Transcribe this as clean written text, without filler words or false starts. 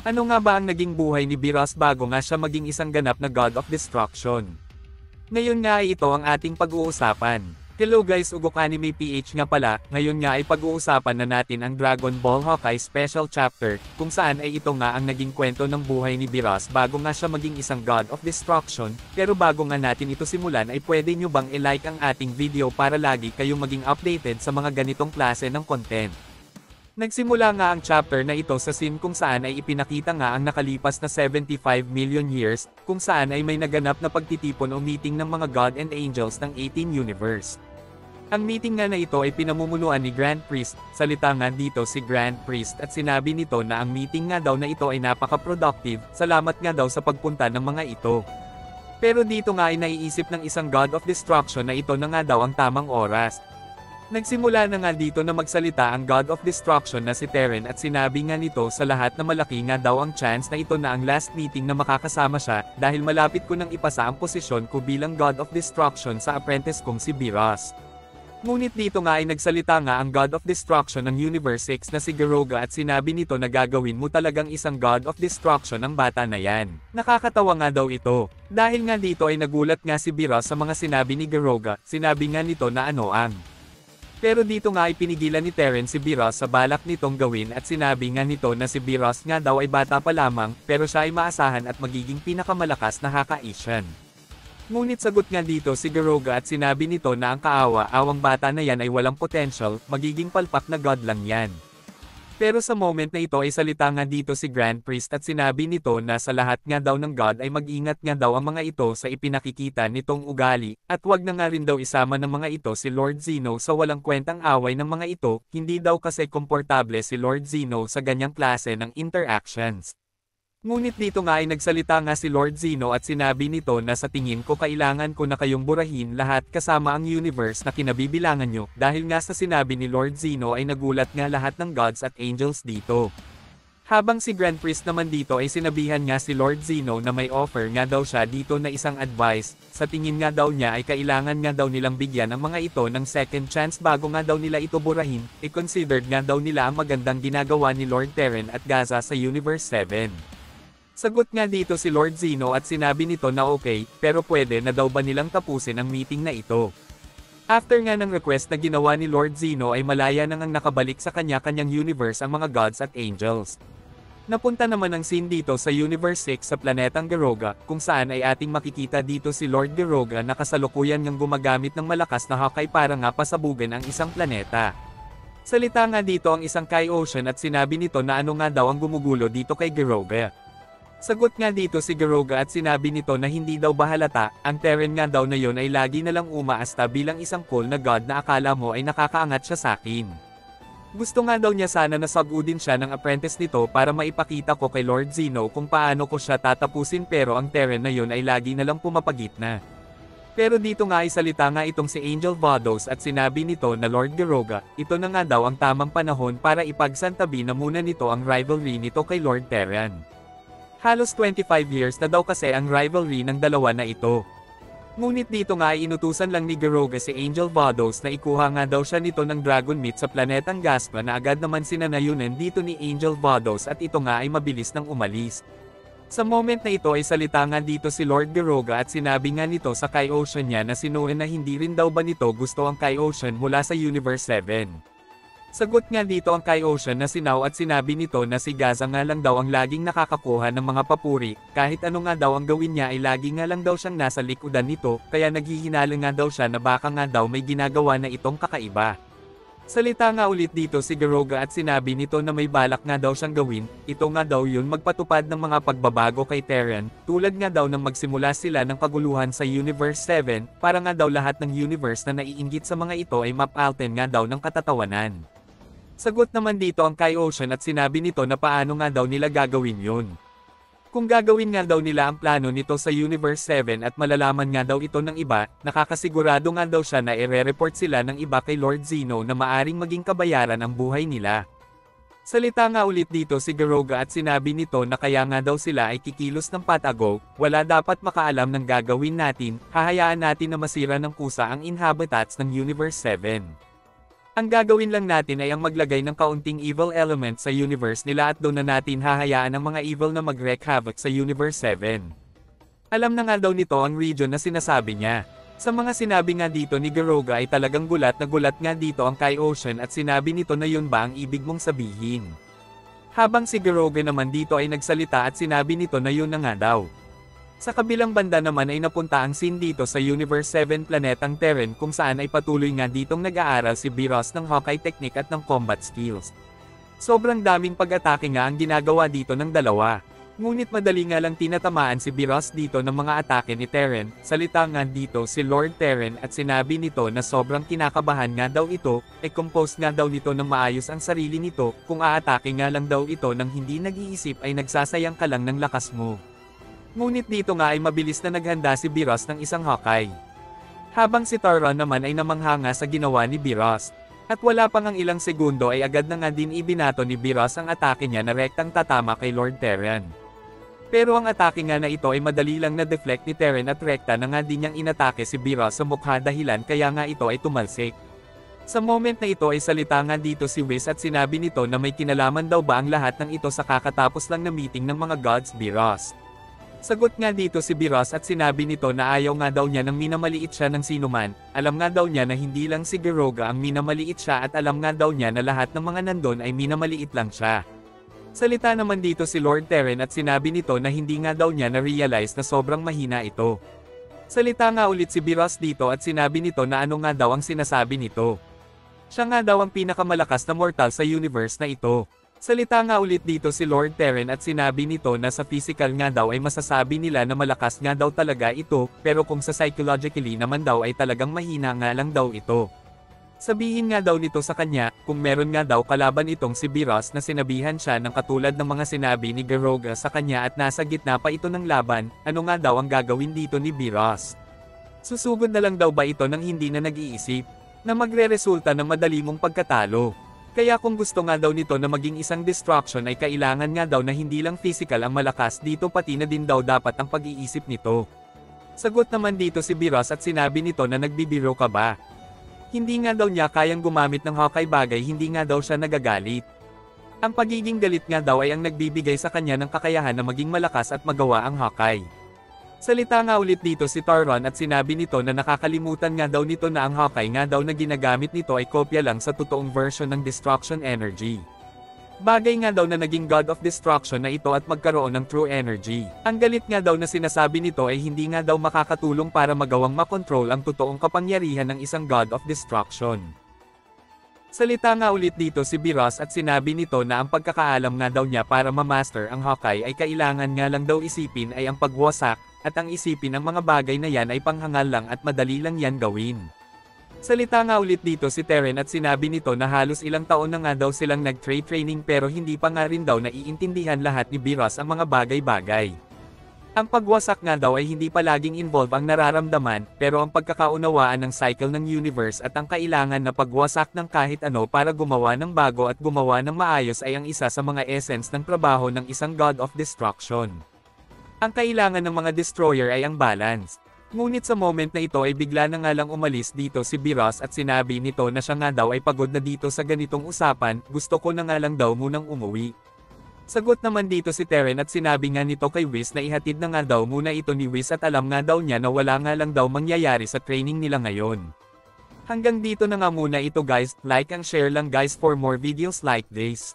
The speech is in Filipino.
Ano nga ba ang naging buhay ni Biras bago nga siya maging isang ganap na God of Destruction? Ngayon nga ay ito ang ating pag-uusapan. Hello guys, Ugok Anime PH nga pala, ngayon nga ay pag-uusapan na natin ang Dragon Ball Hawkeye Special Chapter, kung saan ay ito nga ang naging kwento ng buhay ni Biras bago nga siya maging isang God of Destruction, pero bago nga natin ito simulan ay pwede nyo bang i-like ang ating video para lagi kayong maging updated sa mga ganitong klase ng content. Nagsimula nga ang chapter na ito sa scene kung saan ay ipinakita nga ang nakalipas na 75 million years, kung saan ay may naganap na pagtitipon o meeting ng mga God and Angels ng 18 Universe. Ang meeting nga na ito ay pinamumunuan ni Grand Priest, salita nga dito si Grand Priest at sinabi nito na ang meeting nga daw na ito ay napaka-productive, salamat nga daw sa pagpunta ng mga ito. Pero dito nga ay naiisip ng isang God of Destruction na ito na nga daw ang tamang oras. Nagsimula na nga dito na magsalita ang God of Destruction na si Teren at sinabi nga nito sa lahat na malaki nga daw ang chance na ito na ang last meeting na makakasama siya, dahil malapit ko nang ipasa ang posisyon ko bilang God of Destruction sa apprentice kong si Biras. Ngunit dito nga ay nagsalita nga ang God of Destruction ng Universe 6 na si Garoga at sinabi nito na gagawin mo talagang isang God of Destruction ang bata na yan. Nakakatawa nga daw ito. Dahil nga dito ay nagulat nga si Biras sa mga sinabi ni Garoga, sinabi nga nito na ano ang. Pero dito nga ay pinigilan ni Teren si Biras sa balak nitong gawin at sinabi nga nito na si Biras nga daw ay bata pa lamang, pero siya ay maasahan at magiging pinakamalakas na Haka-Asian. Ngunit sagot nga dito si Garoga at sinabi nito na ang kaawa-awang bata na yan ay walang potential, magiging palpak na God lang yan. Pero sa moment na ito ay salita nga dito si Grand Priest at sinabi nito na sa lahat nga daw ng God ay mag-ingat nga daw ang mga ito sa ipinakikita nitong ugali, at wag na nga rin daw isama ng mga ito si Lord Zeno sa walang kwentang away ng mga ito, hindi daw kasi komportable si Lord Zeno sa ganyang klase ng interactions. Ngunit dito nga ay nagsalita nga si Lord Zeno at sinabi nito na sa tingin ko kailangan ko na kayong burahin lahat kasama ang universe na kinabibilangan nyo, dahil nga sa sinabi ni Lord Zeno ay nagulat nga lahat ng gods at angels dito. Habang si Grand Priest naman dito ay sinabihan nga si Lord Zeno na may offer nga daw siya dito na isang advice, sa tingin nga daw niya ay kailangan nga daw nilang bigyan ang mga ito ng second chance bago nga daw nila ito burahin, considered nga daw nila ang magandang ginagawa ni Lord Teren at Gaza sa Universe 7. Sagot nga dito si Lord Zeno at sinabi nito na okay, pero pwede na daw ba nilang tapusin ang meeting na ito? After nga ng request na ginawa ni Lord Zeno ay malaya nang ang nakabalik sa kanya-kanyang universe ang mga gods at angels. Napunta naman ang scene dito sa Universe 6 sa planetang Garoga, kung saan ay ating makikita dito si Lord Garoga na kasalukuyan ngang gumagamit ng malakas na Hawkeye para nga pasabugan ang isang planeta. Salita nga dito ang isang Kai Ocean at sinabi nito na ano nga daw ang gumugulo dito kay Garoga. Sagot nga dito si Garoga at sinabi nito na hindi daw bahalata, ang Teren nga daw na yon ay lagi na lang umaasta bilang isang cool na god na akala mo ay nakakaangat siya sa akin. Gusto nga daw niya sana na sagudin siya ng apprentice nito para maipakita ko kay Lord Zeno kung paano ko siya tatapusin, pero ang Teren na yon ay lagi na lang pumapagitna. Pero dito nga ay salita nga itong si Angel Vados at sinabi nito na Lord Garoga, ito na nga daw ang tamang panahon para ipagsantabi na muna nito ang rivalry nito kay Lord Teren. Halos 25 years na daw kasi ang rivalry ng dalawa na ito. Ngunit dito nga ay inutusan lang ni Garoga si Angel Vados na ikuha nga daw siya nito ng Dragon Meat sa planetang Gaspa na agad naman sinanayunan dito ni Angel Vados at ito nga ay mabilis nang umalis. Sa moment na ito ay salita nga dito si Lord Garoga at sinabi nga nito sa Kai Ocean niya na sinuhin na hindi rin daw ba nito gusto ang Kai Ocean mula sa Universe 7. Sagot nga dito ang Kai Ocean na sinaw at sinabi nito na si Gaza nga lang daw ang laging nakakakuha ng mga papuri, kahit ano nga daw ang gawin niya ay lagi nga lang daw siyang nasa likudan nito, kaya naghihinala nga daw siya na baka nga daw may ginagawa na itong kakaiba. Salita nga ulit dito si Garoga at sinabi nito na may balak nga daw siyang gawin, ito nga daw yun magpatupad ng mga pagbabago kay Teren, tulad nga daw ng magsimula sila ng kaguluhan sa Universe 7, para nga daw lahat ng universe na naiinggit sa mga ito ay mapalten nga daw ng katatawanan. Sagot naman dito ang Kai Ocean at sinabi nito na paano nga daw nila gagawin yun. Kung gagawin nga daw nila ang plano nito sa Universe 7 at malalaman nga daw ito ng iba, nakakasigurado nga daw siya na ire-report sila ng iba kay Lord Zeno na maaring maging kabayaran ang buhay nila. Salita nga ulit dito si Garoga at sinabi nito na kaya nga daw sila ay kikilos ng patago, wala dapat makaalam ng gagawin natin, hahayaan natin na masira ng kusa ang inhabitants ng Universe 7. Ang gagawin lang natin ay ang maglagay ng kaunting evil element sa universe nila at doon na natin hahayaan ang mga evil na mag-wreak havoc sa Universe 7. Alam na nga daw nito ang region na sinasabi niya. Sa mga sinabi nga dito ni Garoga ay talagang gulat na gulat nga dito ang Kai Ocean at sinabi nito na yun ba ang ibig mong sabihin. Habang si Garoga naman dito ay nagsalita at sinabi nito na yun na nga daw. Sa kabilang banda naman ay napunta ang scene dito sa Universe 7 planetang Terran kung saan ay patuloy nga ditong nag-aaral si Beerus ng Hawkeye technique at ng combat skills. Sobrang daming pag-atake nga ang ginagawa dito ng dalawa. Ngunit madali nga lang tinatamaan si Beerus dito ng mga atake ni Terran. Salita nga dito si Lord Terran at sinabi nito na sobrang kinakabahan nga daw ito, compose nga daw nito ng maayos ang sarili nito, kung aatake nga lang daw ito nang hindi nag-iisip ay nagsasayang ka lang ng lakas mo. Ngunit dito nga ay mabilis na naghanda si Beerus ng isang Hawkeye. Habang si Tara naman ay namanghanga sa ginawa ni Beerus. At wala pang ang ilang segundo ay agad na nga din ibinato ni Beerus ang atake niya na rektang tatama kay Lord Terran. Pero ang atake nga na ito ay madali lang na-deflect ni Terran at rekta na nga din niyang inatake si Beerus sa mukha dahilan kaya nga ito ay tumalsik. Sa moment na ito ay salita nga dito si Whis at sinabi nito na may kinalaman daw ba ang lahat ng ito sa kakatapos lang na meeting ng mga gods Beerus. Sagot nga dito si Beerus at sinabi nito na ayaw nga daw niya nang minamaliit siya ng sinuman, alam nga daw niya na hindi lang si Garoga ang minamaliit siya at alam nga daw niya na lahat ng mga nandon ay minamaliit lang siya. Salita naman dito si Lord Terran at sinabi nito na hindi nga daw niya na-realize na sobrang mahina ito. Salita nga ulit si Beerus dito at sinabi nito na ano nga daw ang sinasabi nito. Siya nga daw ang pinakamalakas na mortal sa universe na ito. Salita nga ulit dito si Lord Terran at sinabi nito na sa physical nga daw ay masasabi nila na malakas nga daw talaga ito, pero kung sa psychologically naman daw ay talagang mahina nga lang daw ito. Sabihin nga daw nito sa kanya, kung meron nga daw kalaban itong si Beerus na sinabihan siya ng katulad ng mga sinabi ni Garoga sa kanya at nasa gitna pa ito ng laban, ano nga daw ang gagawin dito ni Beerus? Susugod na lang daw ba ito nang hindi na nag-iisip, na magre-resulta ng madali mong pagkatalo? Kaya kung gusto nga daw nito na maging isang destruction ay kailangan nga daw na hindi lang physical ang malakas dito pati na din daw dapat ang pag-iisip nito. Sagot naman dito si Beerus at sinabi nito na nagbibiro ka ba? Hindi nga daw niya kayang gumamit ng Hawkeye bagay hindi nga daw siya nagagalit. Ang pagiging galit nga daw ay ang nagbibigay sa kanya ng kakayahan na maging malakas at magawa ang Hawkeye. Salita nga ulit dito si Taron at sinabi nito na nakakalimutan nga daw nito na ang Hawkeye nga daw na ginagamit nito ay kopya lang sa totoong version ng Destruction Energy. Bagay nga daw na naging God of Destruction na ito at magkaroon ng True Energy. Ang galit nga daw na sinasabi nito ay hindi nga daw makakatulong para magawang makontrol ang totoong kapangyarihan ng isang God of Destruction. Salita nga ulit dito si Beerus at sinabi nito na ang pagkakaalam nga daw niya para ma-master ang Hawkeye ay kailangan nga lang daw isipin ay ang pagwasak, at ang isipin ng mga bagay na yan ay panghangal lang at madali lang yan gawin. Salita nga ulit dito si Terran at sinabi nito na halos ilang taon na nga daw silang nag-training pero hindi pa nga rin daw naiintindihan lahat ni Beerus ang mga bagay-bagay. Ang pagwasak nga daw ay hindi palaging involve ang nararamdaman, pero ang pagkakaunawaan ng cycle ng universe at ang kailangan na pagwasak ng kahit ano para gumawa ng bago at gumawa ng maayos ay ang isa sa mga essence ng trabaho ng isang God of Destruction. Ang kailangan ng mga destroyer ay ang balance. Ngunit sa moment na ito ay bigla na nga lang umalis dito si Beerus at sinabi nito na siya nga daw ay pagod na dito sa ganitong usapan, gusto ko na nga lang daw munang umuwi. Sagot naman dito si Terran at sinabi nga nito kay Whis na ihatid na nga daw muna ito ni Whis at alam nga daw niya na wala nga lang daw mangyayari sa training nila ngayon. Hanggang dito na nga muna ito guys, like and share lang guys for more videos like this.